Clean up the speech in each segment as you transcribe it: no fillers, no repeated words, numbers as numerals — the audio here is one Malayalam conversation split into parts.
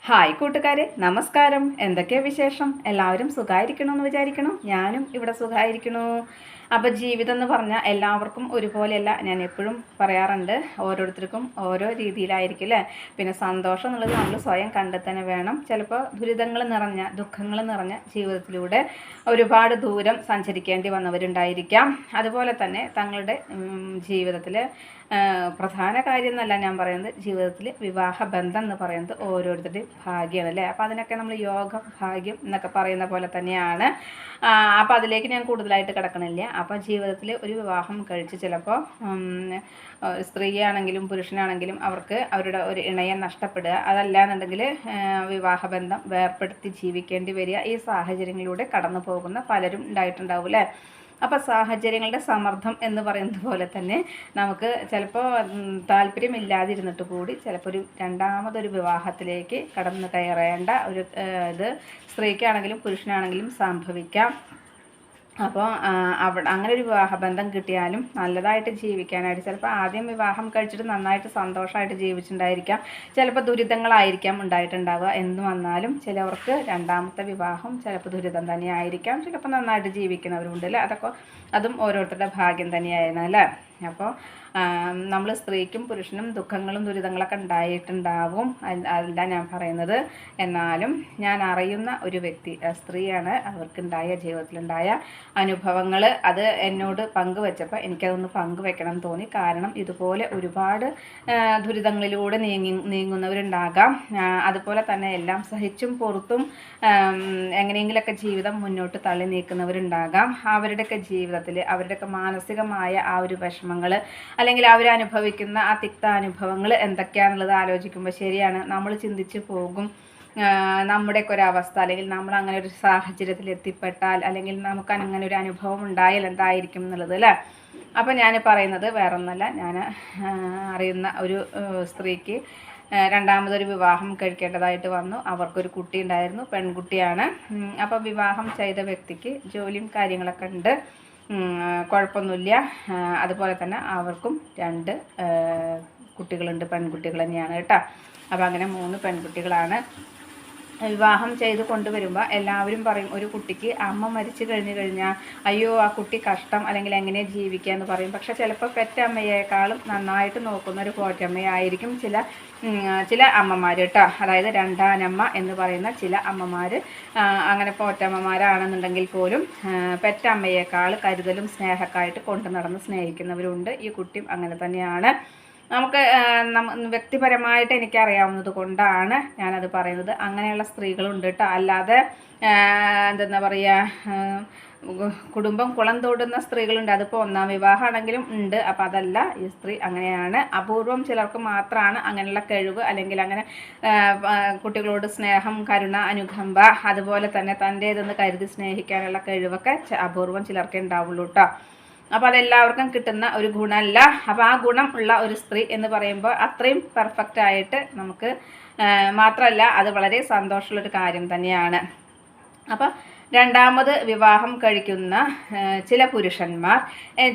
ഹായ് കൂട്ടുകാരെ, നമസ്കാരം. എന്തൊക്കെയാണ് വിശേഷം? എല്ലാവരും സുഖമായിരിക്കണമെന്ന് വിചാരിക്കണു. ഞാനും ഇവിടെ സുഖമായിരിക്കണു. അപ്പോൾ ജീവിതം എന്ന് പറഞ്ഞാൽ എല്ലാവർക്കും ഒരുപോലെയല്ല. ഞാൻ എപ്പോഴും പറയാറുണ്ട്, ഓരോരുത്തർക്കും ഓരോ രീതിയിലായിരിക്കും അല്ലേ. പിന്നെ സന്തോഷം എന്നുള്ളത് നമ്മൾ സ്വയം കണ്ടെത്തന്നെ വേണം. ചിലപ്പോൾ ദുരിതങ്ങൾ നിറഞ്ഞ, ദുഃഖങ്ങൾ നിറഞ്ഞ ജീവിതത്തിലൂടെ ഒരുപാട് ദൂരം സഞ്ചരിക്കേണ്ടി വന്നവരുണ്ടായിരിക്കാം. അതുപോലെ തന്നെ തങ്ങളുടെ ജീവിതത്തിൽ പ്രധാന കാര്യം എന്നല്ല ഞാൻ പറയുന്നത്, ജീവിതത്തിൽ വിവാഹ ബന്ധം എന്ന് പറയുന്നത് ഓരോരുത്തരുടെയും ഭാഗ്യമാണ് അല്ലേ. അപ്പോൾ അതിനൊക്കെ നമ്മൾ യോഗം, ഭാഗ്യം എന്നൊക്കെ പറയുന്ന പോലെ തന്നെയാണ്. അപ്പോൾ അതിലേക്ക് ഞാൻ കൂടുതലായിട്ട് കിടക്കണില്ല. അപ്പോൾ ജീവിതത്തിൽ ഒരു വിവാഹം കഴിച്ച് ചിലപ്പോൾ സ്ത്രീയാണെങ്കിലും പുരുഷനാണെങ്കിലും അവർക്ക് അവരുടെ ഒരു ഇണയെ നഷ്ടപ്പെടുക, അതല്ല എന്നുണ്ടെങ്കിൽ വിവാഹബന്ധം വേർപ്പെടുത്തി ജീവിക്കേണ്ടി വരിക, ഈ സാഹചര്യങ്ങളിലൂടെ കടന്നു പോകുന്ന പലരും ഉണ്ടായിട്ടുണ്ടാവും അല്ലേ. അപ്പോൾ സാഹചര്യങ്ങളുടെ സമ്മർദ്ദം എന്ന് പറയുന്നത് പോലെ തന്നെ നമുക്ക് ചിലപ്പോൾ താല്പര്യമില്ലാതിരുന്നിട്ട് കൂടി ചിലപ്പോൾ ഒരു രണ്ടാമതൊരു വിവാഹത്തിലേക്ക് കടന്നു കയറേണ്ട ഒരു ഇത് സ്ത്രീക്കാണെങ്കിലും പുരുഷനാണെങ്കിലും സംഭവിക്കാം. അപ്പോൾ അങ്ങനെ ഒരു വിവാഹബന്ധം കിട്ടിയാലും നല്ലതായിട്ട് ജീവിക്കാനായിട്ട് ചിലപ്പോൾ ആദ്യം വിവാഹം കഴിച്ചിട്ട് നന്നായിട്ട് സന്തോഷമായിട്ട് ജീവിച്ചിട്ടുണ്ടായിരിക്കാം. ചിലപ്പോൾ ദുരിതങ്ങളായിരിക്കാം ഉണ്ടായിട്ടുണ്ടാവുക. എന്ന് വന്നാലും ചിലവർക്ക് രണ്ടാമത്തെ വിവാഹം ചിലപ്പോൾ ദുരിതം തന്നെയായിരിക്കാം. ചിലപ്പോൾ നന്നായിട്ട് ജീവിക്കുന്നവരുണ്ട് അല്ലേ. അതും ഓരോരുത്തരുടെ ഭാഗ്യം തന്നെയായിരുന്നു അല്ലേ. അപ്പോൾ നമ്മൾ സ്ത്രീക്കും പുരുഷനും ദുഃഖങ്ങളും ദുരിതങ്ങളൊക്കെ ഉണ്ടായിട്ടുണ്ടാവും, അല്ല ഞാൻ പറയുന്നത്. എന്നാലും ഞാൻ അറിയുന്ന ഒരു വ്യക്തി, സ്ത്രീയാണ്, അവർക്കുണ്ടായ ജീവിതത്തിലുണ്ടായ അനുഭവങ്ങൾ അത് എന്നോട് പങ്കുവെച്ചപ്പോൾ എനിക്കതൊന്ന് പങ്കുവെക്കണം തോന്നി. കാരണം ഇതുപോലെ ഒരുപാട് ദുരിതങ്ങളിലൂടെ നീങ്ങുന്നവരുണ്ടാകാം. അതുപോലെ തന്നെ എല്ലാം സഹിച്ചും പുറത്തും എങ്ങനെയെങ്കിലൊക്കെ ജീവിതം മുന്നോട്ട് തള്ളി നീക്കുന്നവരുണ്ടാകാം. അവരുടെയൊക്കെ ജീവിതത്തിൽ അവരുടെയൊക്കെ മാനസികമായ ആ ഒരു വിഷമങ്ങൾ അല്ലെങ്കിൽ അവരനുഭവിക്കുന്ന ആ തിക്താനുഭവങ്ങൾ എന്തൊക്കെയാണെന്നുള്ളത് ആലോചിക്കുമ്പോൾ ശരിയാണ്, നമ്മൾ ചിന്തിച്ച് പോകും. നമ്മുടെയൊക്കെ ഒരവസ്ഥ അല്ലെങ്കിൽ നമ്മൾ അങ്ങനെ ഒരു സാഹചര്യത്തിൽ എത്തിപ്പെട്ടാൽ അല്ലെങ്കിൽ നമുക്ക് അങ്ങനെ ഒരു അനുഭവം ഉണ്ടായാൽ എന്തായിരിക്കും എന്നുള്ളത് അല്ലേ. അപ്പോൾ ഞാൻ പറയുന്നത് വേറൊന്നല്ല, ഞാൻ അറിയുന്ന ഒരു സ്ത്രീക്ക് രണ്ടാമതൊരു വിവാഹം കഴിക്കേണ്ടതായിട്ട് വന്നു. അവർക്കൊരു കുട്ടി ഉണ്ടായിരുന്നു, പെൺകുട്ടിയാണ്. അപ്പോൾ വിവാഹം ചെയ്ത വ്യക്തിക്ക് ജോലിയും കാര്യങ്ങളൊക്കെ ഉണ്ട്, കുഴപ്പമൊന്നുമില്ല. അതുപോലെ തന്നെ അവർക്കും 2 കുട്ടികളുണ്ട്, പെൺകുട്ടികൾ തന്നെയാണ് കേട്ടോ. അപ്പോൾ അങ്ങനെ 3 പെൺകുട്ടികളാണ്. വിവാഹം ചെയ്ത് കൊണ്ടുവരുമ്പോൾ എല്ലാവരും പറയും, ഒരു കുട്ടിക്ക് അമ്മ മരിച്ചു കഴിഞ്ഞാൽ അയ്യോ ആ കുട്ടി കഷ്ടം, അല്ലെങ്കിൽ എങ്ങനെ ജീവിക്കുക എന്ന് പറയും. പക്ഷെ ചിലപ്പോൾ പെറ്റമ്മയേക്കാളും നന്നായിട്ട് നോക്കുന്ന ഒരു പോറ്റമ്മയായിരിക്കും ചില അമ്മമാർ കേട്ടോ. അതായത് രണ്ടാനമ്മ എന്ന് പറയുന്ന ചില അമ്മമാർ അങ്ങനെ പോറ്റമ്മമാരാണെന്നുണ്ടെങ്കിൽ പോലും പെറ്റമ്മയേക്കാൾ കരുതലും സ്നേഹക്കായിട്ട് കൊണ്ടു നടന്ന് സ്നേഹിക്കുന്നവരുണ്ട്. ഈ കുട്ടിയും അങ്ങനെ തന്നെയാണ്. നമുക്ക് വ്യക്തിപരമായിട്ട് എനിക്കറിയാവുന്നത് കൊണ്ടാണ് ഞാനത് പറയുന്നത്. അങ്ങനെയുള്ള സ്ത്രീകളുണ്ട് കേട്ടോ. അല്ലാതെ എന്താ പറയുക, കുടുംബം കുളം തോടുന്ന സ്ത്രീകളുണ്ട്. അതിപ്പോൾ 1ാം വിവാഹമാണെങ്കിലും ഉണ്ട്. അപ്പോൾ അതല്ല, ഈ സ്ത്രീ അങ്ങനെയാണ്. അപൂർവം ചിലർക്ക് മാത്രമാണ് അങ്ങനെയുള്ള കഴിവ്, അല്ലെങ്കിൽ അങ്ങനെ കുട്ടികളോട് സ്നേഹം, കരുണ, അനുകമ്പ, അതുപോലെ തന്നെ തൻ്റേതെന്ന് കരുതി സ്നേഹിക്കാനുള്ള കഴിവൊക്കെ അപൂർവം ചിലർക്കേ ഉണ്ടാവുള്ളൂ കേട്ടോ. അപ്പോൾ അതെല്ലാവർക്കും കിട്ടുന്ന ഒരു ഗുണമല്ല. അപ്പോൾ ആ ഗുണം ഉള്ള ഒരു സ്ത്രീ എന്ന് പറയുമ്പോൾ അത്രയും പെർഫെക്റ്റ് ആയിട്ട് നമുക്ക് മാത്രമല്ല, അത് വളരെ സന്തോഷമുള്ളൊരു കാര്യം തന്നെയാണ്. അപ്പോൾ രണ്ടാമത് വിവാഹം കഴിക്കുന്ന ചില പുരുഷന്മാർ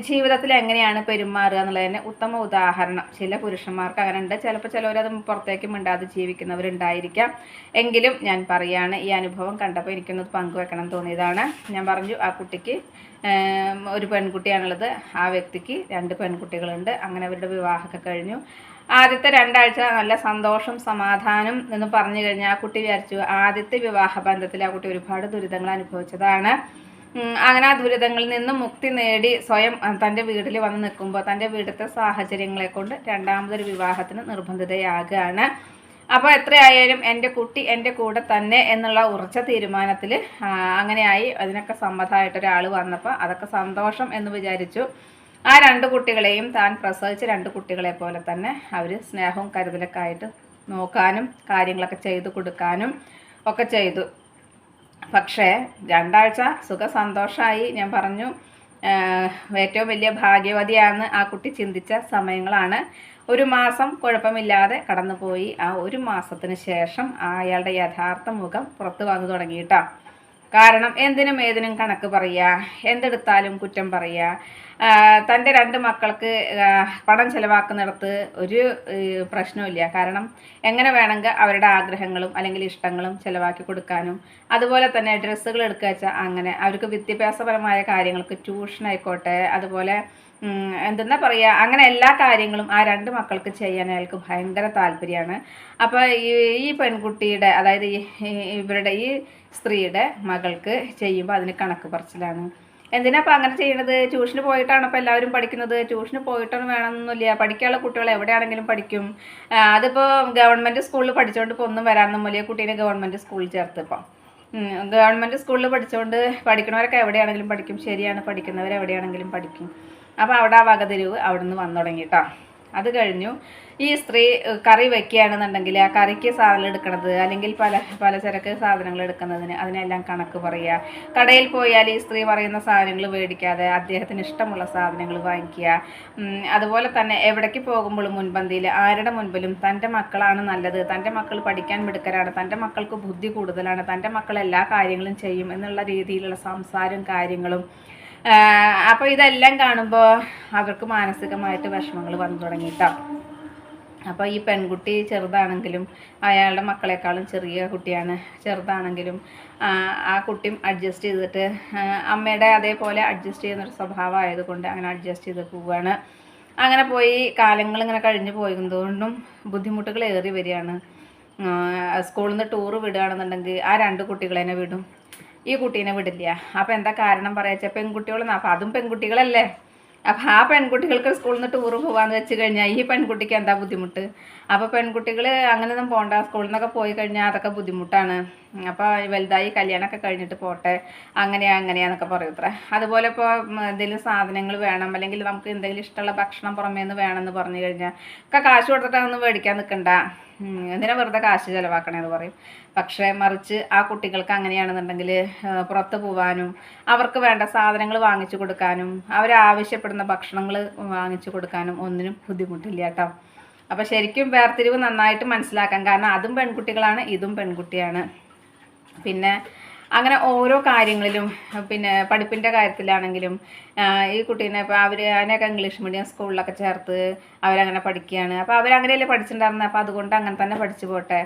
ജീവിതത്തിൽ എങ്ങനെയാണ് പെരുമാറുക എന്നുള്ളതിന് ഉത്തമ ഉദാഹരണം ചില പുരുഷന്മാർക്ക് അങ്ങനെ ഉണ്ട്. ചിലപ്പോൾ ചിലവരത് പുറത്തേക്കും മിണ്ടാതെ ജീവിക്കുന്നവരുണ്ടായിരിക്കാം. എങ്കിലും ഞാൻ പറയുകയാണ്, ഈ അനുഭവം കണ്ടപ്പോൾ എനിക്കൊന്നത് പങ്കുവെക്കണം തോന്നിയതാണ്. ഞാൻ പറഞ്ഞു, ആ കുട്ടിക്ക് ഒരു പെൺകുട്ടിയാണുള്ളത്, ആ വ്യക്തിക്ക് 2 പെൺകുട്ടികളുണ്ട്. അങ്ങനെ അവരുടെ വിവാഹമൊക്കെ കഴിഞ്ഞു. ആദ്യത്തെ 2 ആഴ്ച നല്ല സന്തോഷം, സമാധാനം എന്ന് പറഞ്ഞു കഴിഞ്ഞാൽ ആ കുട്ടി വിചാരിച്ചു ആദ്യത്തെ വിവാഹ ബന്ധത്തിൽ ആ കുട്ടി ഒരുപാട് ദുരിതങ്ങൾ അനുഭവിച്ചതാണ്. അങ്ങനെ ആ ദുരിതങ്ങളിൽ നിന്നും മുക്തി നേടി സ്വയം തൻ്റെ വീട്ടിൽ വന്ന് നിൽക്കുമ്പോൾ തൻ്റെ വീട്ടിലത്തെ സാഹചര്യങ്ങളെ കൊണ്ട് രണ്ടാമതൊരു വിവാഹത്തിന് നിർബന്ധിതയാകുകയാണ്. അപ്പോൾ എത്രയായാലും എൻ്റെ കുട്ടി എൻ്റെ കൂടെ തന്നെ എന്നുള്ള ഉറച്ച തീരുമാനത്തിൽ അങ്ങനെയായി. അതിനൊക്കെ സമ്മതമായിട്ടൊരാൾ വന്നപ്പോൾ അതൊക്കെ സന്തോഷം എന്ന് വിചാരിച്ചു. ആ 2 കുട്ടികളെയും താൻ പ്രസവിച്ച 2 കുട്ടികളെ പോലെ തന്നെ അവർ സ്നേഹവും കരുതലൊക്കെ ആയിട്ട് നോക്കാനും കാര്യങ്ങളൊക്കെ ചെയ്തു കൊടുക്കാനും ഒക്കെ ചെയ്തു. പക്ഷേ 2 ആഴ്ച സുഖസന്തോഷമായി. ഞാൻ പറഞ്ഞു, ഏറ്റവും വലിയ ഭാഗ്യവതിയാണെന്ന് ആ കുട്ടി ചിന്തിച്ച സമയങ്ങളാണ്. 1 മാസം കുഴപ്പമില്ലാതെ കടന്നുപോയി. ആ 1 മാസത്തിന് ശേഷം അയാളുടെ യഥാർത്ഥ മുഖം പുറത്ത് വന്നു തുടങ്ങിയിട്ടോ. കാരണം എന്തിനും ഏതിനും കണക്ക് പറയുക, എന്തെടുത്താലും കുറ്റം പറയുക. തൻ്റെ 2 മക്കൾക്ക് പണം ചിലവാക്കുന്നിടത്ത് ഒരു പ്രശ്നമില്ല. കാരണം എങ്ങനെ വേണമെങ്കിൽ അവരുടെ ആഗ്രഹങ്ങളും അല്ലെങ്കിൽ ഇഷ്ടങ്ങളും ചിലവാക്കി കൊടുക്കാനും, അതുപോലെ തന്നെ ഡ്രസ്സുകൾ എടുക്കുക വെച്ചാൽ അങ്ങനെ അവർക്ക് വിദ്യാഭ്യാസപരമായ കാര്യങ്ങൾക്ക് ട്യൂഷൻ ആയിക്കോട്ടെ, അതുപോലെ എന്തെന്നാ പറയുക, അങ്ങനെ എല്ലാ കാര്യങ്ങളും ആ 2 മക്കൾക്ക് ചെയ്യാൻ അയാൾക്ക് ഭയങ്കര താല്പര്യമാണ്. അപ്പോൾ ഈ പെൺകുട്ടിയുടെ, അതായത് ഇവരുടെ ഈ സ്ത്രീയുടെ മകൾക്ക് ചെയ്യുമ്പോൾ അതിന് കണക്ക് പറച്ചിലാണ്. എന്തിനാ അപ്പം അങ്ങനെ ചെയ്യണത്? ട്യൂഷന് പോയിട്ടാണ് അപ്പോൾ എല്ലാവരും പഠിക്കുന്നത്. ട്യൂഷന് പോയിട്ടൊന്നും വേണമെന്നൊന്നുമില്ല, പഠിക്കാനുള്ള കുട്ടികൾ എവിടെയാണെങ്കിലും പഠിക്കും. അതിപ്പോൾ ഗവൺമെൻറ് സ്കൂളിൽ പഠിച്ചുകൊണ്ട് ഇപ്പോൾ ഒന്നും വരാനൊന്നുമില്ല. കുട്ടീനെ ഗവൺമെൻറ് സ്കൂളിൽ ചേർത്ത് ഇപ്പം ഗവൺമെൻറ് സ്കൂളിൽ പഠിച്ചുകൊണ്ട് പഠിക്കണവരൊക്കെ എവിടെയാണെങ്കിലും പഠിക്കും. ശരിയാണ്, പഠിക്കുന്നവർ എവിടെയാണെങ്കിലും പഠിക്കും. അപ്പോൾ അവിടെ ആ വകതിരിവ് അവിടെ നിന്ന് വന്നു തുടങ്ങി കേട്ടോ. അത് കഴിഞ്ഞു ഈ സ്ത്രീ കറി വെക്കുകയാണെന്നുണ്ടെങ്കിൽ ആ കറിക്ക് സാധനം എടുക്കുന്നത്, അല്ലെങ്കിൽ പലചരക്ക് സാധനങ്ങൾ എടുക്കുന്നതിന് അതിനെല്ലാം കണക്ക് പറയുക. കടയിൽ പോയാൽ ഈ സ്ത്രീ പറയുന്ന സാധനങ്ങൾ മേടിക്കാതെ അദ്ദേഹത്തിന് ഇഷ്ടമുള്ള സാധനങ്ങൾ വാങ്ങിക്കുക. അതുപോലെ തന്നെ എവിടേക്ക് പോകുമ്പോഴും മുൻപന്തിയിൽ ആരുടെ മുൻപിലും തൻ്റെ മക്കളാണ് നല്ലത്, തൻ്റെ മക്കൾ പഠിക്കാൻ മിടുക്കരാണ്, തൻ്റെ മക്കൾക്ക് ബുദ്ധി കൂടുതലാണ്, തൻ്റെ മക്കൾ എല്ലാ കാര്യങ്ങളും ചെയ്യും എന്നുള്ള രീതിയിലുള്ള സംസാരവും കാര്യങ്ങളും. അപ്പോൾ ഇതെല്ലാം കാണുമ്പോൾ അവർക്ക് മാനസികമായിട്ട് വിഷമങ്ങൾ വന്നു തുടങ്ങിയിട്ടോ. അപ്പോൾ ഈ പെൺകുട്ടി ചെറുതാണെങ്കിലും അയാളുടെ മക്കളെക്കാളും ചെറിയ കുട്ടിയാണ്, ചെറുതാണെങ്കിലും ആ കുട്ടിയും അഡ്ജസ്റ്റ് ചെയ്തിട്ട് അമ്മയുടെ അതേപോലെ അഡ്ജസ്റ്റ് ചെയ്യുന്നൊരു സ്വഭാവം ആയതുകൊണ്ട് അങ്ങനെ അഡ്ജസ്റ്റ് ചെയ്ത് പോവുകയാണ്. അങ്ങനെ പോയി കാലങ്ങൾ ഇങ്ങനെ കഴിഞ്ഞ് പോയതുകൊണ്ടും ബുദ്ധിമുട്ടുകൾ ഏറി വരികയാണ്. സ്കൂളിൽ നിന്ന് ടൂറ് വിടുകയാണെന്നുണ്ടെങ്കിൽ ആ 2 കുട്ടികളെ വിടും, ഈ കുട്ടീനെ വിടില്ല. അപ്പോൾ എന്താ കാരണം പറയാച്ചാൽ പെൺകുട്ടികളെന്ന്, അപ്പോൾ അതും പെൺകുട്ടികളല്ലേ. അപ്പം ആ പെൺകുട്ടികൾക്ക് സ്കൂളിൽ നിന്ന് ടൂറ് പോകാമെന്ന് വെച്ച് കഴിഞ്ഞാൽ ഈ പെൺകുട്ടിക്ക് എന്താ ബുദ്ധിമുട്ട്? അപ്പോൾ പെൺകുട്ടികൾ അങ്ങനെയൊന്നും പോകണ്ട, സ്കൂളിൽ നിന്നൊക്കെ പോയി കഴിഞ്ഞാൽ അതൊക്കെ ബുദ്ധിമുട്ടാണ്. അപ്പോൾ വലുതായി കല്യാണമൊക്കെ കഴിഞ്ഞിട്ട് പോട്ടെ, അങ്ങനെയാന്നൊക്കെ പറയും അത്ര. അതുപോലെ ഇപ്പോൾ എന്തെങ്കിലും സാധനങ്ങൾ വേണം, അല്ലെങ്കിൽ നമുക്ക് എന്തെങ്കിലും ഇഷ്ടമുള്ള ഭക്ഷണം പുറമേ നിന്ന് വേണമെന്ന് പറഞ്ഞു കഴിഞ്ഞാൽ ഒക്കെ കാശ് കൊടുത്തിട്ടൊന്നും മേടിക്കാൻ നിൽക്കണ്ട, എന്തിനാ വെറുതെ കാശ് ചിലവാക്കണമെന്ന് പറയും. പക്ഷേ മറിച്ച് ആ കുട്ടികൾക്ക് അങ്ങനെയാണെന്നുണ്ടെങ്കിൽ പുറത്ത് പോകാനും അവർക്ക് വേണ്ട സാധനങ്ങൾ വാങ്ങിച്ചു കൊടുക്കാനും അവരാവശ്യപ്പെടുന്ന ഭക്ഷണങ്ങൾ വാങ്ങിച്ചു കൊടുക്കാനും ഒന്നിനും ബുദ്ധിമുട്ടില്ല കേട്ടോ. അപ്പോൾ ശരിക്കും വേർതിരിവ് നന്നായിട്ട് മനസ്സിലാക്കാം. കാരണം അതും പെൺകുട്ടികളാണ്, ഇതും പെൺകുട്ടിയാണ്. പിന്നെ അങ്ങനെ ഓരോ കാര്യങ്ങളിലും, പിന്നെ പഠിപ്പിൻ്റെ കാര്യത്തിലാണെങ്കിലും ഈ കുട്ടീനെ ഇപ്പോൾ അതിനൊക്കെ ഇംഗ്ലീഷ് മീഡിയം സ്കൂളിലൊക്കെ ചേർത്ത് അവരങ്ങനെ പഠിക്കുകയാണ്. അപ്പോൾ അവരങ്ങനെയല്ലേ പഠിച്ചിട്ടുണ്ടായിരുന്നത്, അപ്പോൾ അതുകൊണ്ട് അങ്ങനെ തന്നെ പഠിച്ചു പോട്ടെ.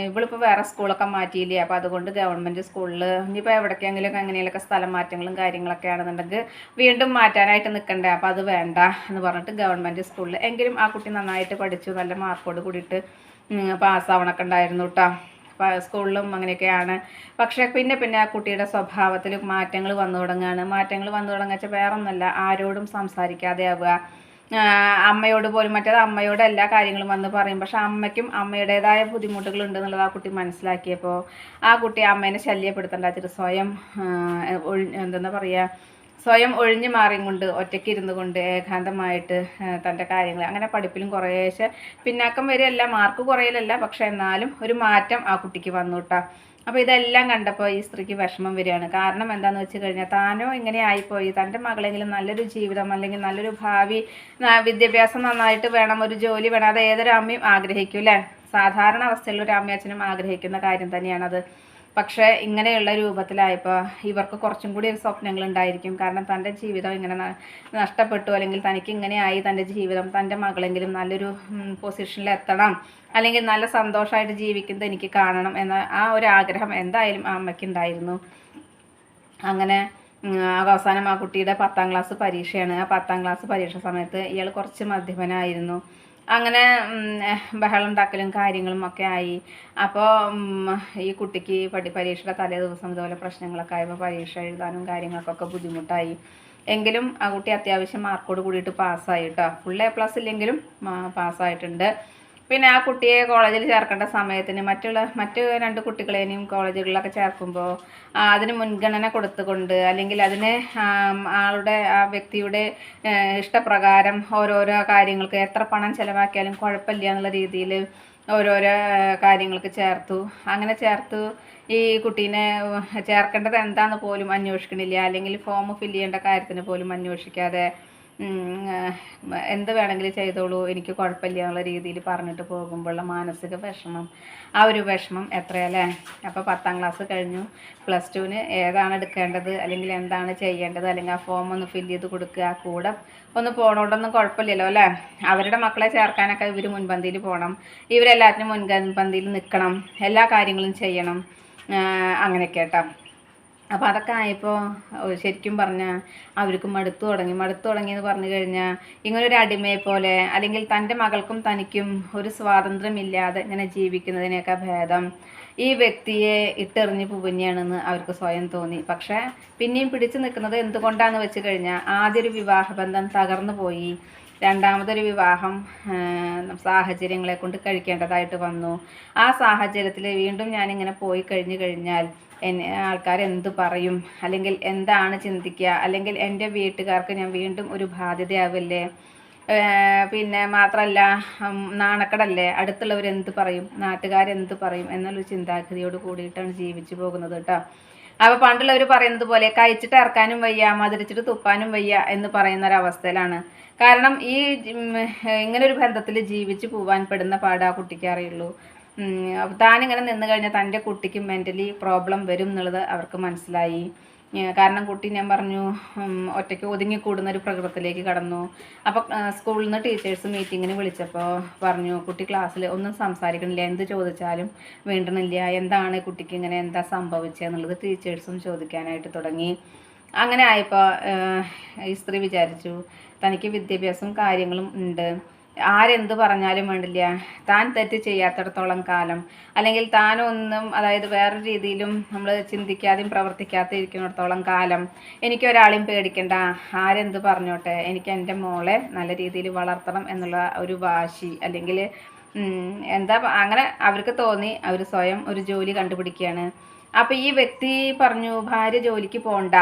ഇവളിപ്പോൾ വേറെ സ്കൂളൊക്കെ മാറ്റിയില്ലേ, അപ്പോൾ അതുകൊണ്ട് ഗവൺമെൻറ് സ്കൂളിൽ ഇനിയിപ്പോൾ എവിടേക്കെങ്കിലും എങ്ങനെയൊക്കെ സ്ഥലം മാറ്റങ്ങളും കാര്യങ്ങളൊക്കെ ആണെന്നുണ്ടെങ്കിൽ വീണ്ടും മാറ്റാനായിട്ട് നിൽക്കണ്ടേ, അപ്പോൾ അത് വേണ്ട എന്ന് പറഞ്ഞിട്ട് ഗവൺമെൻറ് സ്കൂളിൽ എങ്കിലും ആ കുട്ടി നന്നായിട്ട് പഠിച്ചു, നല്ല മാർക്കോട് കൂടിയിട്ട് പാസ്സാവണമൊക്കെ ഉണ്ടായിരുന്നു കേട്ടോ. സ്കൂളിലും അങ്ങനെയൊക്കെയാണ്. പക്ഷേ പിന്നെ ആ കുട്ടിയുടെ സ്വഭാവത്തിൽ മാറ്റങ്ങൾ വന്നു തുടങ്ങുക വേറെ ഒന്നല്ല, ആരോടും സംസാരിക്കാതെ ആവുക. അമ്മയോട് പോലും, മറ്റേത് അമ്മയോട് എല്ലാ കാര്യങ്ങളും വന്ന് പറയും, പക്ഷെ അമ്മയ്ക്കും അമ്മയുടേതായ ബുദ്ധിമുട്ടുകളുണ്ട് എന്നുള്ളത് ആ കുട്ടി മനസ്സിലാക്കിയപ്പോൾ ആ കുട്ടി അമ്മേനെ ശല്യപ്പെടുത്തേണ്ട സ്വയം എന്തെന്നാ പറയുക, സ്വയം ഒഴിഞ്ഞു മാറിയും കൊണ്ട് ഒറ്റയ്ക്ക് ഇരുന്നു കൊണ്ട് ഏകാന്തമായിട്ട് തൻ്റെ കാര്യങ്ങൾ അങ്ങനെ പഠിപ്പിലും കുറേശ്ശെ പിന്നാക്കം വരികയല്ല, മാർക്ക് കുറയലല്ല, പക്ഷെ എന്നാലും ഒരു മാറ്റം ആ കുട്ടിക്ക് വന്നു കേട്ടോ. അപ്പോൾ ഇതെല്ലാം കണ്ടപ്പോൾ ഈ സ്ത്രീക്ക് വിഷമം വരികയാണ്. കാരണം എന്താണെന്ന് വെച്ച് കഴിഞ്ഞാൽ താനോ ഇങ്ങനെ ആയിപ്പോയി, തൻ്റെ മകളെങ്കിലും നല്ലൊരു ജീവിതം അല്ലെങ്കിൽ നല്ലൊരു ഭാവി, വിദ്യാഭ്യാസം നന്നായിട്ട് വേണം, ഒരു ജോലി വേണം, അത് ഏതൊരു അമ്മയും ആഗ്രഹിക്കും അല്ലേ. സാധാരണ അവസ്ഥയിലുള്ള ഒരു അമ്മയും അച്ഛനും ആഗ്രഹിക്കുന്ന കാര്യം തന്നെയാണത്. പക്ഷേ ഇങ്ങനെയുള്ള രൂപത്തിലായപ്പോൾ ഇവർക്ക് കുറച്ചും കൂടി ഒരു സ്വപ്നങ്ങൾ ഉണ്ടായിരിക്കും. കാരണം തൻ്റെ ജീവിതം ഇങ്ങനെ നഷ്ടപ്പെട്ടു, അല്ലെങ്കിൽ തനിക്ക് ഇങ്ങനെയായി തൻ്റെ ജീവിതം, തൻ്റെ മകളെങ്കിലും നല്ലൊരു പൊസിഷനിൽ എത്തണം, അല്ലെങ്കിൽ നല്ല സന്തോഷമായിട്ട് ജീവിക്കുന്നത് എനിക്ക് കാണണം എന്ന ആ ഒരു ആഗ്രഹം എന്തായാലും ആ അമ്മയ്ക്ക് ഉണ്ടായിരുന്നു. അങ്ങനെ അവസാനം ആ കുട്ടിയുടെ 10ാം ക്ലാസ് പരീക്ഷയാണ്. ആ 10ാം ക്ലാസ് പരീക്ഷ സമയത്ത് ഇയാൾ കുറച്ച് മദ്യപനായിരുന്നു. അങ്ങനെ ബഹളം ഉണ്ടാക്കലും കാര്യങ്ങളും ഒക്കെ ആയി. അപ്പോൾ ഈ കുട്ടിക്ക് പരീക്ഷയുടെ തലേ ദിവസം ഇതുപോലെ പ്രശ്നങ്ങളൊക്കെ ആയപ്പോൾ പരീക്ഷ എഴുതാനും കാര്യങ്ങൾക്കൊക്കെ ബുദ്ധിമുട്ടായി. എങ്കിലും ആ കുട്ടി അത്യാവശ്യം മാർക്കോട് കൂടിയിട്ട് പാസ്സായി കേട്ടോ. ഫുൾ A+ ഇല്ലെങ്കിലും പാസ്സായിട്ടുണ്ട്. പിന്നെ ആ കുട്ടിയെ കോളേജിൽ ചേർക്കേണ്ട സമയത്തിന് മറ്റ് 2 കുട്ടികളെയും കോളേജുകളിലൊക്കെ ചേർക്കുമ്പോൾ അതിന് മുൻഗണന കൊടുത്തുകൊണ്ട്, അല്ലെങ്കിൽ അതിന് ആളുടെ ആ വ്യക്തിയുടെ ഇഷ്ടപ്രകാരം ഓരോരോ കാര്യങ്ങൾക്ക് എത്ര പണം ചിലവാക്കിയാലും കുഴപ്പമില്ല എന്നുള്ള രീതിയിൽ ഓരോരോ കാര്യങ്ങൾക്ക് ചേർത്തു. അങ്ങനെ ചേർത്തു ഈ കുട്ടീനെ ചേർക്കേണ്ടത് എന്താണെന്ന് പോലും അന്വേഷിക്കണില്ല, അല്ലെങ്കിൽ ഫോം ഫില്ല് ചെയ്യേണ്ട കാര്യത്തിന് പോലും അന്വേഷിക്കാതെ എന്ത് വേണമെങ്കിലും ചെയ്തോളൂ, എനിക്ക് കുഴപ്പമില്ല എന്നുള്ള രീതിയിൽ പറഞ്ഞിട്ട് പോകുമ്പോഴുള്ള മാനസിക വിഷമം, ആ ഒരു വിഷമം എത്രയല്ലേ. അപ്പോൾ 10ാം ക്ലാസ് കഴിഞ്ഞു, +2-ന് ഏതാണ് എടുക്കേണ്ടത് അല്ലെങ്കിൽ എന്താണ് ചെയ്യേണ്ടത്, അല്ലെങ്കിൽ ആ ഫോം ഒന്ന് ഫില്ല് ചെയ്ത് കൊടുക്കുക, കൂടെ ഒന്ന് പോകണോണ്ടൊന്നും കുഴപ്പമില്ലല്ലോ അല്ലേ. അവരുടെ മക്കളെ ചേർക്കാനൊക്കെ ഇവർ മുൻപന്തിയിൽ പോകണം, ഇവരെല്ലാത്തിനും മുൻപന്തിയിൽ നിൽക്കണം, എല്ലാ കാര്യങ്ങളും ചെയ്യണം, അങ്ങനെയൊക്കെ കേട്ടോ. അപ്പോൾ അതൊക്കെ ആയപ്പോൾ ശരിക്കും പറഞ്ഞാൽ അവർക്ക് മടുത്തു തുടങ്ങി എന്ന് പറഞ്ഞു കഴിഞ്ഞാൽ ഇങ്ങനൊരു അടിമയെ പോലെ, അല്ലെങ്കിൽ തൻ്റെ മകൾക്കും തനിക്കും ഒരു സ്വാതന്ത്ര്യമില്ലാതെ ഇങ്ങനെ ജീവിക്കുന്നതിനൊക്കെ ഭേദം ഈ വ്യക്തിയെ ഇട്ടെറിഞ്ഞ് പുകഞ്ഞാണെന്ന് അവർക്ക് സ്വയം തോന്നി. പക്ഷേ പിന്നെയും പിടിച്ചു നിൽക്കുന്നത് എന്തുകൊണ്ടാണെന്ന് വെച്ച് കഴിഞ്ഞാൽ ആദ്യ ഒരു വിവാഹബന്ധം തകർന്നു പോയി, രണ്ടാമതൊരു വിവാഹം സാഹചര്യങ്ങളെ കൊണ്ട് കഴിക്കേണ്ടതായിട്ട് വന്നു. ആ സാഹചര്യത്തിൽ വീണ്ടും ഞാനിങ്ങനെ പോയി കഴിഞ്ഞാൽ ആൾക്കാർ എന്ത് പറയും, അല്ലെങ്കിൽ എന്താണ് ചിന്തിക്കുക, അല്ലെങ്കിൽ എൻ്റെ വീട്ടുകാർക്ക് ഞാൻ വീണ്ടും ഒരു ബാധ്യതയാവില്ലേ, പിന്നെ മാത്രമല്ല നാണക്കടല്ലേ, അടുത്തുള്ളവരെന്ത് പറയും, നാട്ടുകാരെന്ത് പറയും എന്നുള്ളൊരു ചിന്താഗതിയോട് കൂടിയിട്ടാണ് ജീവിച്ചു പോകുന്നത് കേട്ടോ. അപ്പോൾ പണ്ടുള്ളവർ പറയുന്നത് പോലെ കഴിച്ചിട്ട് ഇറക്കാനും വയ്യ, മധുരിച്ചിട്ട് തുപ്പാനും വയ്യ എന്ന് പറയുന്ന ഒരവസ്ഥയിലാണ്. കാരണം ഈ ഇങ്ങനൊരു ബന്ധത്തിൽ ജീവിച്ച് പോവാൻ പെടുന്ന പാട് ആ കുട്ടിക്ക് അറിയുള്ളൂ. താനിങ്ങനെ നിന്ന് കഴിഞ്ഞാൽ തൻ്റെ കുട്ടിക്ക് മെൻ്റലി പ്രോബ്ലം വരും എന്നുള്ളത് അവർക്ക് മനസ്സിലായി. കാരണം കുട്ടി ഞാൻ പറഞ്ഞു ഒറ്റയ്ക്ക് ഒതുങ്ങിക്കൂടുന്ന ഒരു പ്രകൃതത്തിലേക്ക് കടന്നു. അപ്പോൾ സ്കൂളിൽ നിന്ന് ടീച്ചേഴ്സ് മീറ്റിങ്ങിന് വിളിച്ചപ്പോൾ പറഞ്ഞു കുട്ടി ക്ലാസ്സിൽ ഒന്നും സംസാരിക്കണില്ല, എന്ത് ചോദിച്ചാലും വേണ്ടണില്ല, എന്താണ് കുട്ടിക്ക് ഇങ്ങനെ എന്താ സംഭവിച്ചതെന്നുള്ളത് ടീച്ചേഴ്സും ചോദിക്കാനായിട്ട് തുടങ്ങി. അങ്ങനെ ആയപ്പോൾ ഈ സ്ത്രീ വിചാരിച്ചു തനിക്ക് വിദ്യാഭ്യാസവും കാര്യങ്ങളും ഉണ്ട്, ആരെന്ത് പറഞ്ഞാലും വേണ്ടില്ല, താൻ തെറ്റ് ചെയ്യാത്തിടത്തോളം കാലം, അല്ലെങ്കിൽ താനൊന്നും അതായത് വേറെ രീതിയിലും നമ്മൾ ചിന്തിക്കാതെയും പ്രവർത്തിക്കാതെ ഇരിക്കുന്നിടത്തോളം കാലം എനിക്കൊരാളെയും പേടിക്കണ്ട, ആരെന്ത് പറഞ്ഞോട്ടെ, എനിക്ക് എൻ്റെ മോളെ നല്ല രീതിയിൽ വളർത്തണം എന്നുള്ള ഒരു വാശി, അല്ലെങ്കിൽ എന്താ അങ്ങനെ അവർക്ക് തോന്നി. അവർ സ്വയം ഒരു ജോലി കണ്ടുപിടിക്കുകയാണ്. അപ്പോൾ ഈ വ്യക്തി പറഞ്ഞു ഭാര്യ ജോലിക്ക് പോകണ്ട,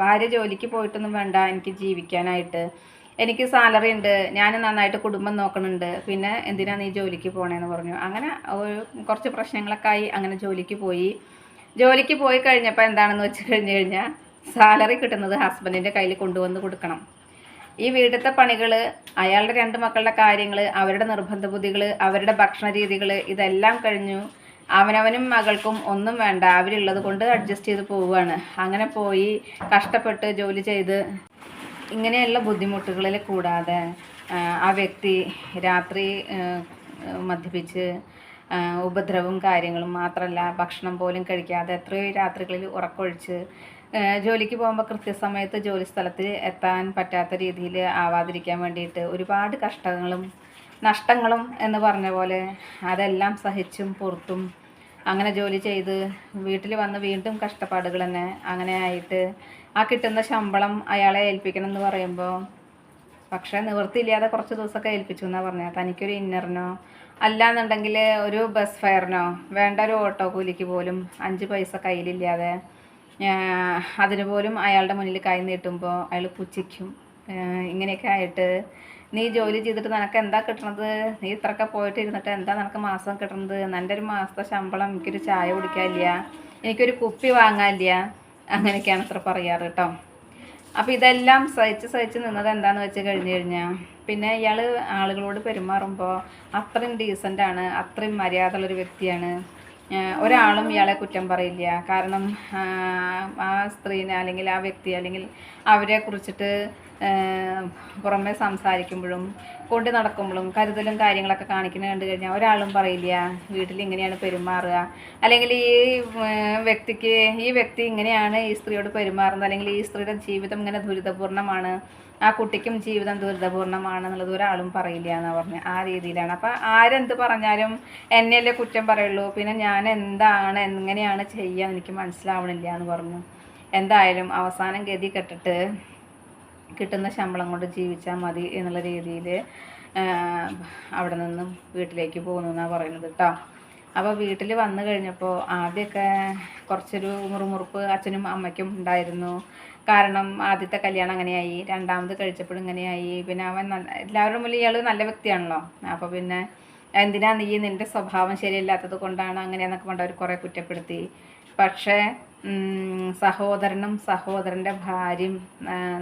ഭാര്യ ജോലിക്ക് പോയിട്ടൊന്നും വേണ്ട എനിക്ക് ജീവിക്കാനായിട്ട്, എനിക്ക് സാലറി ഉണ്ട്, ഞാൻ നന്നായിട്ട് കുടുംബം നോക്കണുണ്ട്, പിന്നെ എന്തിനാ നീ ജോലിക്ക് പോകണേന്ന് പറഞ്ഞു. അങ്ങനെ കുറച്ച് പ്രശ്നങ്ങളൊക്കെ ആയി അങ്ങനെ ജോലിക്ക് പോയി കഴിഞ്ഞപ്പോൾ എന്താണെന്ന് വെച്ച് കഴിഞ്ഞാൽ സാലറി കിട്ടുന്നത് ഹസ്ബൻഡിൻ്റെ കയ്യിൽ കൊണ്ടുവന്ന് കൊടുക്കണം. ഈ വീട്ടിലത്തെ പണികൾ, അയാളുടെ 2 മക്കളുടെ കാര്യങ്ങൾ, അവരുടെ നിർബന്ധ ബുദ്ധികൾ, അവരുടെ ഭക്ഷണ രീതികൾ, ഇതെല്ലാം കഴിഞ്ഞു അവനവനും മകൾക്കും ഒന്നും വേണ്ട, അവരുള്ളത് കൊണ്ട് അഡ്ജസ്റ്റ് ചെയ്ത് പോവുകയാണ്. അങ്ങനെ പോയി കഷ്ടപ്പെട്ട് ജോലി ചെയ്ത് ഇങ്ങനെയുള്ള ബുദ്ധിമുട്ടുകളിൽ കൂടാതെ ആ വ്യക്തി രാത്രി മദ്യപിച്ച് ഉപദ്രവവും കാര്യങ്ങളും മാത്രമല്ല ഭക്ഷണം പോലും കഴിക്കാതെ എത്രയോ രാത്രികളിൽ ഉറക്കൊഴിച്ച് ജോലിക്ക് പോകുമ്പോൾ കൃത്യസമയത്ത് ജോലി സ്ഥലത്ത് എത്താൻ പറ്റാത്ത രീതിയിൽ ആവാതിരിക്കാൻ വേണ്ടിയിട്ട് ഒരുപാട് കഷ്ടങ്ങളും നഷ്ടങ്ങളും എന്ന് പറഞ്ഞ പോലെ അതെല്ലാം സഹിച്ചും പുറത്തും അങ്ങനെ ജോലി ചെയ്ത് വീട്ടിൽ വന്ന് വീണ്ടും കഷ്ടപ്പാടുകൾ തന്നെ. അങ്ങനെ ആയിട്ട് ആ കിട്ടുന്ന ശമ്പളം അയാളെ ഏൽപ്പിക്കണം എന്ന് പറയുമ്പോൾ പക്ഷേ നിവൃത്തിയില്ലാതെ കുറച്ച് ദിവസമൊക്കെ ഏൽപ്പിച്ചു എന്നാണ് പറഞ്ഞത്. തനിക്കൊരു ഇന്നറിനോ അല്ലാന്നുണ്ടെങ്കിൽ ഒരു ബസ് ഫെയറിനോ വേണ്ട ഒരു ഓട്ടോ കൂലിക്ക് പോലും 5 പൈസ കയ്യിലില്ലാതെ അതിന് പോലും അയാളുടെ മുന്നിൽ കൈ നീട്ടുമ്പോൾ അയാൾ പുച്ഛിക്കും. ഇങ്ങനെയൊക്കെ ആയിട്ട് നീ ജോലി ചെയ്തിട്ട് നിനക്ക് എന്താ കിട്ടണത്, നീ ഇത്രയൊക്കെ പോയിട്ട് ഇരുന്നിട്ട് എന്താ നിനക്ക് മാസം കിട്ടണത്, എൻ്റെ ഒരു മാസത്തെ ശമ്പളം എനിക്കൊരു ചായ കുടിക്കാനില്ല, എനിക്കൊരു കുപ്പി വാങ്ങാനില്ല, അങ്ങനെയൊക്കെയാണ് അത്ര പറയാറ് കേട്ടോ. അപ്പോൾ ഇതെല്ലാം സഹിച്ച് നിന്നത് എന്താണെന്ന് വെച്ച് കഴിഞ്ഞാൽ പിന്നെ ഇയാൾ ആളുകളോട് പെരുമാറുമ്പോൾ അത്രയും ഡീസൻ്റാണ്, അത്രയും മര്യാദയുള്ളൊരു വ്യക്തിയാണ്. ഒരാളും ഇയാളെ കുറ്റം പറയില്ല. കാരണം ആ സ്ത്രീനെ അല്ലെങ്കിൽ ആ വ്യക്തി അല്ലെങ്കിൽ അവരെ കുറിച്ചിട്ട് പുറമെ സംസാരിക്കുമ്പോഴും കൊണ്ട് നടക്കുമ്പോഴും കരുതലും കാര്യങ്ങളൊക്കെ കാണിക്കുന്നത് കണ്ടു കഴിഞ്ഞാൽ ഒരാളും പറയില്ല വീട്ടിൽ ഇങ്ങനെയാണ് പെരുമാറുക, അല്ലെങ്കിൽ ഈ വ്യക്തി ഇങ്ങനെയാണ് ഈ സ്ത്രീയോട് പെരുമാറുന്നത്, അല്ലെങ്കിൽ ഈ സ്ത്രീയുടെ ജീവിതം ഇങ്ങനെ ദുരിതപൂർണ്ണമാണ്, ആ കുട്ടിക്കും ജീവിതം ദുരിതപൂർണ്ണമാണെന്നുള്ളത് ഒരാളും പറയില്ല എന്നാണ് പറഞ്ഞത്. ആ രീതിയിലാണ്. അപ്പം ആരെന്ത് പറഞ്ഞാലും എന്നെയല്ലേ കുറ്റം പറയുള്ളൂ, പിന്നെ ഞാൻ എന്താണ് എങ്ങനെയാണ് ചെയ്യുക എനിക്ക് മനസ്സിലാവണില്ല എന്ന് പറഞ്ഞു. എന്തായാലും അവസാനം ഗതി കെട്ടിട്ട് കിട്ടുന്ന ശമ്പളം കൊണ്ട് ജീവിച്ചാൽ മതി എന്നുള്ള രീതിയിൽ അവിടെ നിന്നും വീട്ടിലേക്ക് പോകുന്നു എന്നാണ് പറയുന്നത് കേട്ടോ. അപ്പോൾ വീട്ടിൽ വന്നു കഴിഞ്ഞപ്പോൾ ആദ്യമൊക്കെ കുറച്ചൊരു മുറുമുറുപ്പ് അച്ഛനും അമ്മയ്ക്കും ഉണ്ടായിരുന്നു. കാരണം ആദ്യത്തെ കല്യാണം അങ്ങനെയായി, രണ്ടാമത് കഴിച്ചപ്പോഴും ഇങ്ങനെയായി, പിന്നെ അവൻ എല്ലാവരുടെ മുന്നിൽ ഇയാൾ നല്ല വ്യക്തിയാണല്ലോ. അപ്പോൾ പിന്നെ എന്തിനാ നീ നിൻ്റെ സ്വഭാവം ശരിയല്ലാത്തത് കൊണ്ടാണ് അങ്ങനെയെന്നൊക്കെ കൊണ്ട് അവർ കുറേ കുറ്റപ്പെടുത്തി. പക്ഷേ സഹോദരനും സഹോദരൻ്റെ ഭാര്യയും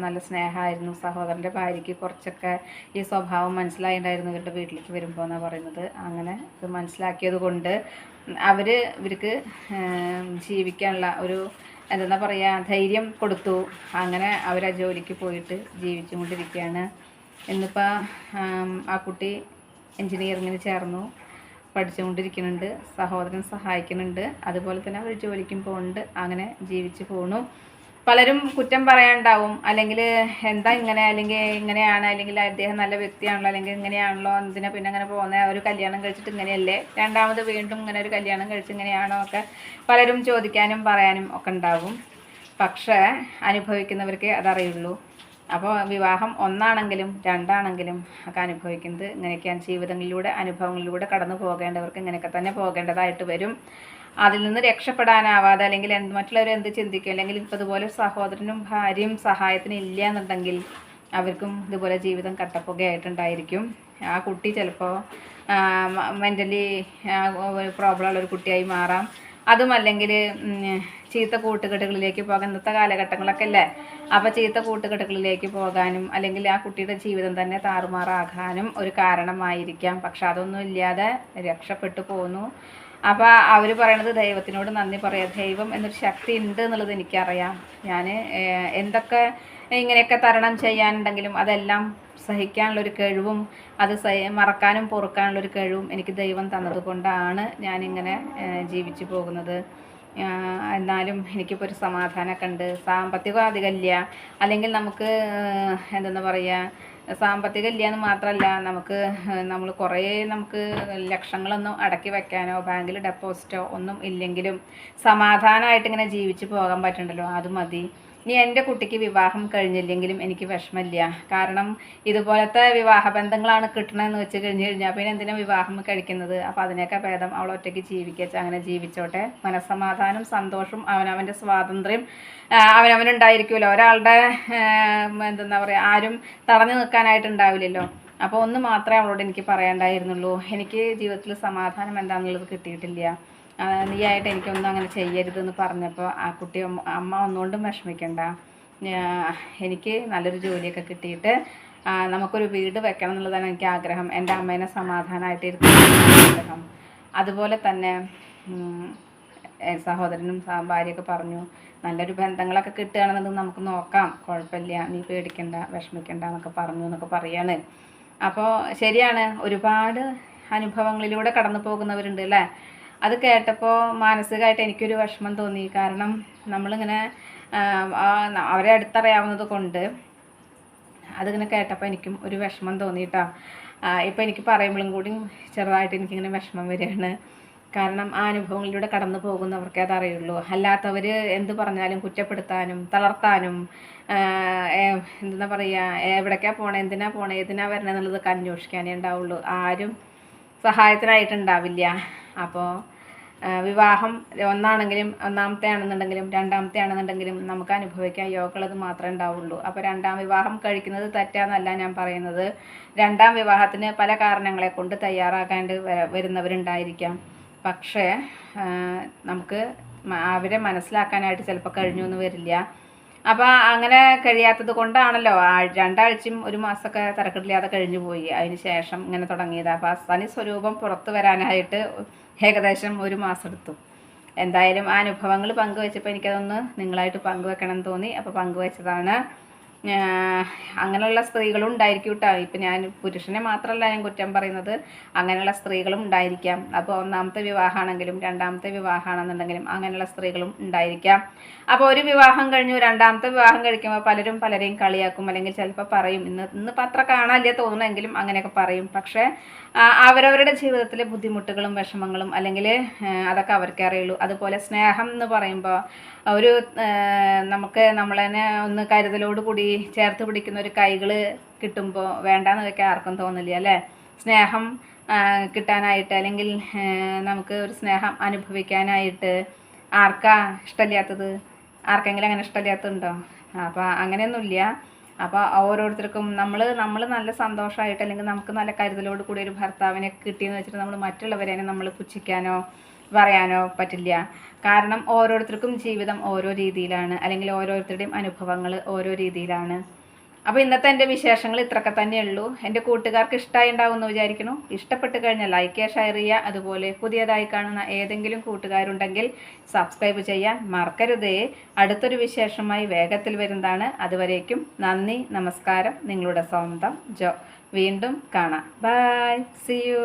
നല്ല സ്നേഹമായിരുന്നു. സഹോദരൻ്റെ ഭാര്യയ്ക്ക് കുറച്ചൊക്കെ ഈ സ്വഭാവം മനസ്സിലായിട്ടുണ്ടായിരുന്നു ഇവരുടെ വീട്ടിലേക്ക് വരുമ്പോൾ എന്നാണ് പറയുന്നത്. അങ്ങനെ ഇത് മനസ്സിലാക്കിയത് കൊണ്ട് ഇവർക്ക് ജീവിക്കാനുള്ള ഒരു എന്താ പറയുക ധൈര്യം കൊടുത്തു. അങ്ങനെ അവർ ആ ജോലിക്ക് പോയിട്ട് ജീവിച്ചു കൊണ്ടിരിക്കുകയാണ്. ഇന്നിപ്പോൾ ആ കുട്ടി എൻജിനീയറിങ്ങിന് ചേർന്നു, പഠിച്ചുകൊണ്ടിരിക്കുന്നുണ്ട്. സഹോദരൻ സഹായിക്കുന്നുണ്ട്. അതുപോലെ തന്നെ അവർ ജോലിക്കും പോകുന്നുണ്ട്. അങ്ങനെ ജീവിച്ചു പോണു. പലരും കുറ്റം പറയാനുണ്ടാവും, അല്ലെങ്കിൽ എന്താ ഇങ്ങനെ, അല്ലെങ്കിൽ ഇങ്ങനെയാണ്, അല്ലെങ്കിൽ അദ്ദേഹം നല്ല വ്യക്തിയാണല്ലോ, അല്ലെങ്കിൽ ഇങ്ങനെയാണല്ലോ, എന്തിനാ പിന്നെ അങ്ങനെ പോകുന്നത്, ഒരു കല്യാണം കഴിച്ചിട്ട് ഇങ്ങനെയല്ലേ, രണ്ടാമത് വീണ്ടും ഇങ്ങനെ ഒരു കല്യാണം കഴിച്ച് ഇങ്ങനെയാണോ ഒക്കെ പലരും ചോദിക്കാനും പറയാനും ഒക്കെ ഉണ്ടാവും. പക്ഷേ അനുഭവിക്കുന്നവർക്ക് അതറിയുള്ളൂ. അപ്പോൾ വിവാഹം ഒന്നാണെങ്കിലും രണ്ടാണെങ്കിലും ഒക്കെ അനുഭവിക്കുന്നത് ഇങ്ങനെയൊക്കെയാണ്. ജീവിതങ്ങളിലൂടെ അനുഭവങ്ങളിലൂടെ കടന്നു പോകേണ്ടവർക്ക് ഇങ്ങനെയൊക്കെ തന്നെ പോകേണ്ടതായിട്ട് വരും. അതിൽ നിന്ന് രക്ഷപ്പെടാനാവാതെ അല്ലെങ്കിൽ മറ്റുള്ളവർ എന്ത് ചിന്തിക്കും, അല്ലെങ്കിൽ ഇപ്പോൾ ഇതുപോലെ സഹോദരനും ഭാര്യയും സഹായത്തിന് ഇല്ല എന്നുണ്ടെങ്കിൽ അവർക്കും ഇതുപോലെ ജീവിതം കട്ടപ്പുകയായിട്ടുണ്ടായിരിക്കും. ആ കുട്ടി ചിലപ്പോൾ മെൻ്റലി പ്രോബ്ലം ഉള്ളൊരു കുട്ടിയായി മാറാം. അതുമല്ലെങ്കിൽ ചീത്ത കൂട്ടുകെട്ടുകളിലേക്ക് പോകാൻ ഇന്നത്തെ കാലഘട്ടങ്ങളൊക്കെ അല്ലേ, അപ്പോൾ ചീത്ത കൂട്ടുകെട്ടുകളിലേക്ക് പോകാനും അല്ലെങ്കിൽ ആ കുട്ടിയുടെ ജീവിതം തന്നെ താറുമാറാകാനും ഒരു കാരണമായിരിക്കാം. പക്ഷെ അതൊന്നും ഇല്ലാതെ രക്ഷപ്പെട്ടു പോന്നു. അപ്പോൾ അവർ പറയണത് ദൈവത്തിനോട് നന്ദി പറയാം. ദൈവം എന്നൊരു ശക്തി ഉണ്ട് എന്നുള്ളത് എനിക്കറിയാം. ഞാൻ എന്തൊക്കെ ഇങ്ങനെയൊക്കെ തരണം ചെയ്യാനുണ്ടെങ്കിലും അതെല്ലാം സഹിക്കാനുള്ളൊരു കഴിവും അത് മറക്കാനും പൊറുക്കാനുള്ളൊരു കഴിവും എനിക്ക് ദൈവം തന്നതുകൊണ്ടാണ് ഞാനിങ്ങനെ ജീവിച്ചു പോകുന്നത്. എന്നാലും എനിക്കിപ്പോൾ ഒരു സമാധാനമൊക്കെ ഉണ്ട്. സാമ്പത്തികം അധികമില്ല, അല്ലെങ്കിൽ നമുക്ക് എന്തെന്ന് പറയുക, സാമ്പത്തികം ഇല്ല എന്ന് മാത്രമല്ല, നമ്മൾ കുറേ ലക്ഷങ്ങളൊന്നും അടക്കി വെക്കാനോ ബാങ്കിൽ ഡെപ്പോസിറ്റോ ഒന്നും ഇല്ലെങ്കിലും സമാധാനമായിട്ട് ഇങ്ങനെ ജീവിച്ച് പോകാൻ പറ്റുന്നുണ്ടല്ലോ, അത് മതി. ഇനി എൻ്റെ കുട്ടിക്ക് വിവാഹം കഴിഞ്ഞില്ലെങ്കിലും എനിക്ക് വിഷമമില്ല. കാരണം ഇതുപോലത്തെ വിവാഹ ബന്ധങ്ങളാണ് കിട്ടണമെന്ന് വെച്ച് കഴിഞ്ഞാൽ പിന്നെ എന്തിനാ വിവാഹം കഴിക്കുന്നത്? അപ്പോൾ അതിനൊക്കെ ഭേദം അവൾ ഒറ്റയ്ക്ക് ജീവിക്കുക, അങ്ങനെ ജീവിച്ചോട്ടെ. മനസ്സമാധാനം, സന്തോഷം, അവനവൻ്റെ സ്വാതന്ത്ര്യം അവനവനുണ്ടായിരിക്കുമല്ലോ. ഒരാളുടെ എന്താ പറയുക, ആരും തടഞ്ഞു നിൽക്കാനായിട്ടുണ്ടാവില്ലല്ലോ. അപ്പോൾ ഒന്ന് മാത്രമേ അവളോട് എനിക്ക് പറയാണ്ടായിരുന്നുള്ളൂ. എനിക്ക് ജീവിതത്തിൽ സമാധാനം എന്താണെന്നുള്ളത് കിട്ടിയിട്ടില്ല. നീയായിട്ട് എനിക്കൊന്നും അങ്ങനെ ചെയ്യരുതെന്ന് പറഞ്ഞപ്പോൾ ആ കുട്ടി അമ്മ ഒന്നുകൊണ്ടും വിഷമിക്കണ്ട, എനിക്ക് നല്ലൊരു ജോലിയൊക്കെ കിട്ടിയിട്ട് നമുക്കൊരു വീട് വെക്കണം എന്നുള്ളതാണ് എനിക്ക് ആഗ്രഹം. എൻ്റെ അമ്മേനെ സമാധാനമായിട്ട് ഇരുത്താൻ ആഗ്രഹം. അതുപോലെ തന്നെ സഹോദരനും ഭാര്യയൊക്കെ പറഞ്ഞു, നല്ലൊരു ബന്ധങ്ങളൊക്കെ കിട്ടുകയാണെന്നുണ്ടെങ്കിൽ നമുക്ക് നോക്കാം, കുഴപ്പമില്ല, നീ പേടിക്കണ്ട, വിഷമിക്കണ്ട എന്നൊക്കെ പറഞ്ഞു എന്നൊക്കെ പറയാണ്. അപ്പോൾ ശരിയാണ്, ഒരുപാട് അനുഭവങ്ങളിലൂടെ കടന്നു പോകുന്നവരുണ്ട് അല്ലേ. അത് കേട്ടപ്പോൾ മാനസികമായിട്ട് എനിക്കൊരു വിഷമം തോന്നി. കാരണം നമ്മളിങ്ങനെ അവരെ അടുത്തറിയാവുന്നത് കൊണ്ട് അതിങ്ങനെ കേട്ടപ്പോൾ എനിക്കും ഒരു വിഷമം തോന്നിയിട്ടോ. ഇപ്പോൾ എനിക്ക് പറയുമ്പോഴും കൂടി ചെറുതായിട്ട് എനിക്കിങ്ങനെ വിഷമം വരികയാണ്. കാരണം ആ അനുഭവങ്ങളിലൂടെ കടന്നു പോകുന്നവർക്കേ അതറിയുള്ളൂ. അല്ലാത്തവർ എന്ത് പറഞ്ഞാലും കുറ്റപ്പെടുത്താനും തളർത്താനും എന്താ പറയുക, എവിടേക്കാണ് പോണേ, എന്തിനാ പോണേ, ഏതിനാ വരണേ എന്നുള്ളതൊക്കെ അന്വേഷിക്കാനേ ഉണ്ടാവുള്ളൂ. ആരും സഹായത്തിനായിട്ടുണ്ടാവില്ല. അപ്പോൾ വിവാഹം ഒന്നാണെങ്കിലും, ഒന്നാമത്തെ ആണെന്നുണ്ടെങ്കിലും രണ്ടാമത്തെ ആണെന്നുണ്ടെങ്കിലും നമുക്ക് അനുഭവിക്കാൻ യോഗമുള്ളത് മാത്രമേ ഉണ്ടാവുള്ളൂ. അപ്പോൾ രണ്ടാം വിവാഹം കഴിക്കുന്നത് തെറ്റാന്നല്ല ഞാൻ പറയുന്നത്. രണ്ടാം വിവാഹത്തിന് പല കാരണങ്ങളെ കൊണ്ട് തയ്യാറാകാണ്ട് വരുന്നവരുണ്ടായിരിക്കാം. പക്ഷേ നമുക്ക് അവരെ മനസ്സിലാക്കാനായിട്ട് ചിലപ്പോൾ കഴിഞ്ഞു എന്ന് വരില്ല. അപ്പോൾ അങ്ങനെ കഴിയാത്തത് കൊണ്ടാണല്ലോ രണ്ടാഴ്ചയും ഒരു മാസമൊക്കെ തിരക്കിടില്ലാതെ കഴിഞ്ഞു പോയി. അതിന് ശേഷം ഇങ്ങനെ തുടങ്ങിയത്. അപ്പോൾ തനി സ്വരൂപം പുറത്ത് വരാനായിട്ട് ഏകദേശം ഒരു മാസം എടുത്തു. എന്തായാലും ആ അനുഭവങ്ങൾ പങ്കുവെച്ചപ്പോൾ എനിക്കതൊന്ന് നിങ്ങളായിട്ട് പങ്കുവെക്കണം എന്ന് തോന്നി. അപ്പോൾ പങ്കുവെച്ചതാണ്. അങ്ങനെയുള്ള സ്ത്രീകളും ഉണ്ടായിരിക്കും കേട്ടോ. ഇപ്പം ഞാൻ പുരുഷനെ മാത്രമല്ല ഞാൻ കുറ്റം പറയുന്നത്, അങ്ങനെയുള്ള സ്ത്രീകളും ഉണ്ടായിരിക്കാം. അപ്പോൾ ഒന്നാമത്തെ വിവാഹമാണെങ്കിലും രണ്ടാമത്തെ വിവാഹമാണെന്നുണ്ടെങ്കിലും അങ്ങനെയുള്ള സ്ത്രീകളും ഉണ്ടായിരിക്കാം. അപ്പോൾ ഒരു വിവാഹം കഴിഞ്ഞു രണ്ടാമത്തെ വിവാഹം കഴിക്കുമ്പോൾ പലരും പലരെയും കളിയാക്കും, അല്ലെങ്കിൽ ചിലപ്പോൾ പറയും, ഇന്നിപ്പോൾ അത്ര കാണാനില്ല തോന്നുമെങ്കിലും അങ്ങനെയൊക്കെ പറയും. പക്ഷേ അവരവരുടെ ജീവിതത്തിലെ ബുദ്ധിമുട്ടുകളും വിഷമങ്ങളും അല്ലെങ്കിൽ അതൊക്കെ അവർക്കേ അറിയുള്ളൂ. അതുപോലെ സ്നേഹം എന്ന് പറയുമ്പോൾ ഒരു നമുക്ക് നമ്മളതിനെ ഒന്ന് കരുതലോട് കൂടി ചേർത്ത് പിടിക്കുന്ന ഒരു കൈകൾ കിട്ടുമ്പോൾ വേണ്ടാന്ന് വെക്കാൻ ആർക്കും തോന്നില്ല അല്ലേ. സ്നേഹം കിട്ടാനായിട്ട് അല്ലെങ്കിൽ നമുക്ക് ഒരു സ്നേഹം അനുഭവിക്കാനായിട്ട് ആർക്കാ ഇഷ്ടമില്ലാത്തത്? ആർക്കെങ്കിലും അങ്ങനെ ഇഷ്ടമില്ലാത്തതുണ്ടോ? അപ്പോൾ അങ്ങനെയൊന്നുമില്ല. അപ്പോൾ ഓരോരുത്തർക്കും നമ്മൾ നല്ല സന്തോഷമായിട്ട് അല്ലെങ്കിൽ നമുക്ക് നല്ല കരുതലോട് കൂടി ഒരു ഭർത്താവിനെ കിട്ടിയെന്ന് വെച്ചിട്ട് നമ്മൾ മറ്റുള്ളവരെ നമ്മൾ പുച്ഛിക്കാനോ പറയാനോ പറ്റില്ല. കാരണം ഓരോരുത്തർക്കും ജീവിതം ഓരോ രീതിയിലാണ്, അല്ലെങ്കിൽ ഓരോരുത്തരുടെയും അനുഭവങ്ങൾ ഓരോ രീതിയിലാണ്. അപ്പോൾ ഇന്നത്തെ എൻ്റെ വിശേഷങ്ങൾ ഇത്രയൊക്കെ തന്നെയുള്ളൂ. എൻ്റെ കൂട്ടുകാർക്ക് ഇഷ്ടമായി ഉണ്ടാവും എന്ന് വിചാരിക്കുന്നു. ഇഷ്ടപ്പെട്ട് കഴിഞ്ഞാൽ ലൈക്ക് ചെയ്യുക, ഷെയർ ചെയ്യുക. അതുപോലെ പുതിയതായി കാണുന്ന ഏതെങ്കിലും കൂട്ടുകാരുണ്ടെങ്കിൽ സബ്സ്ക്രൈബ് ചെയ്യാൻ മറക്കരുതേ. അടുത്തൊരു വിശേഷമായി വേഗത്തിൽ വരുന്നതാണ്. അതുവരേക്കും നന്ദി, നമസ്കാരം. നിങ്ങളുടെ സ്വന്തം ജോ. വീണ്ടും കാണാം. Bye, see U.